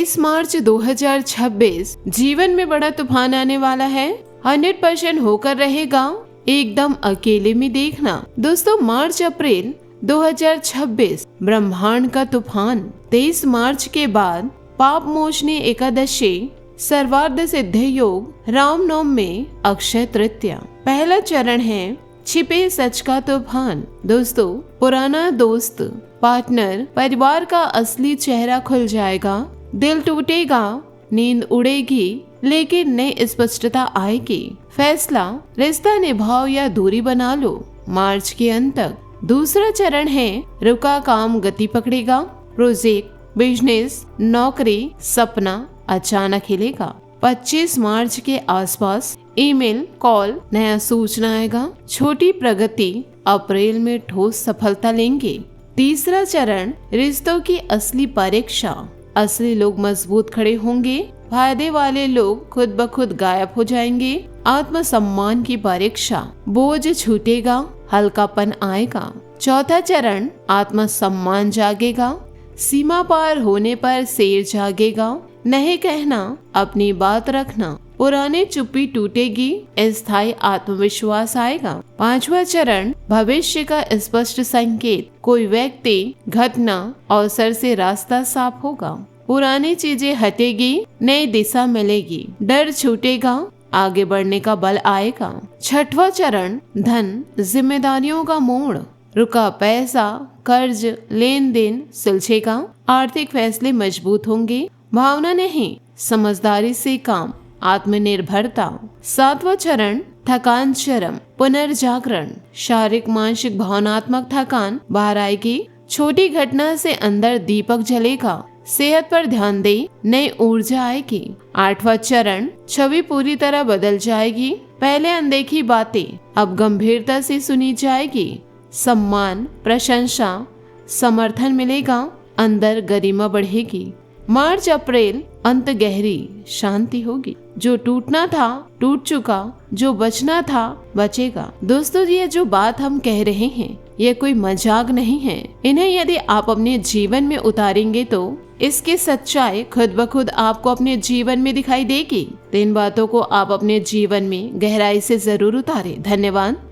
इस मार्च 2026 जीवन में बड़ा तूफान आने वाला है। 100% होकर रहेगा, एकदम अकेले में देखना। दोस्तों, मार्च अप्रैल 2026 ब्रह्मांड का तूफान। 23 मार्च के बाद पाप मोचनी एकादशी, सर्वार्थ सिद्ध योग, रामनवमी में अक्षय तृतीया। पहला चरण है छिपे सच का तूफान। दोस्तों, पुराना दोस्त, पार्टनर, परिवार का असली चेहरा खुल जाएगा। दिल टूटेगा, नींद उड़ेगी, लेकिन नई स्पष्टता आएगी। फैसला, रिश्ता निभाओ या दूरी बना लो, मार्च के अंत तक। दूसरा चरण है रुका काम गति पकड़ेगा। प्रोजेक्ट, बिजनेस, नौकरी, सपना अचानक हिलेगा। 25 मार्च के आसपास ईमेल, कॉल, नया सूचना आएगा। छोटी प्रगति, अप्रैल में ठोस सफलता लेंगे। तीसरा चरण रिश्तों की असली परीक्षा। असली लोग मजबूत खड़े होंगे, फायदे वाले लोग खुद ब खुद गायब हो जाएंगे। आत्मसम्मान की परीक्षा, बोझ छूटेगा, हल्कापन आएगा। चौथा चरण आत्मसम्मान जागेगा। सीमा पार होने पर शेर जागेगा। नहीं कहना, अपनी बात रखना। पुरानी चुप्पी टूटेगी, स्थायी आत्मविश्वास आएगा। पांचवा चरण भविष्य का स्पष्ट संकेत। कोई व्यक्ति, घटना, अवसर से रास्ता साफ होगा। पुरानी चीजें हटेगी, नई दिशा मिलेगी। डर छूटेगा, आगे बढ़ने का बल आएगा। छठवां चरण धन, जिम्मेदारियों का मोड़। रुका पैसा, कर्ज, लेन देन सुलझेगा। आर्थिक फैसले मजबूत होंगे। भावना नहीं, समझदारी से काम, आत्मनिर्भरता। सातवां चरण थकान चरम, पुनर्जागरण। शारीरिक, मानसिक, भावनात्मक थकान बाहर आएगी। छोटी घटना से अंदर दीपक जलेगा। सेहत पर ध्यान दे, नई ऊर्जा आएगी। आठवां चरण छवि पूरी तरह बदल जाएगी। पहले अनदेखी बातें अब गंभीरता से सुनी जाएगी। सम्मान, प्रशंसा, समर्थन मिलेगा। अंदर गरिमा बढ़ेगी। मार्च अप्रैल अंत गहरी शांति होगी। जो टूटना था टूट चुका, जो बचना था बचेगा। दोस्तों, ये जो बात हम कह रहे हैं ये कोई मजाक नहीं है। इन्हें यदि आप अपने जीवन में उतारेंगे तो इसकी सच्चाई खुद ब खुद आपको अपने जीवन में दिखाई देगी। तो इन बातों को आप अपने जीवन में गहराई से जरूर उतारें। धन्यवाद।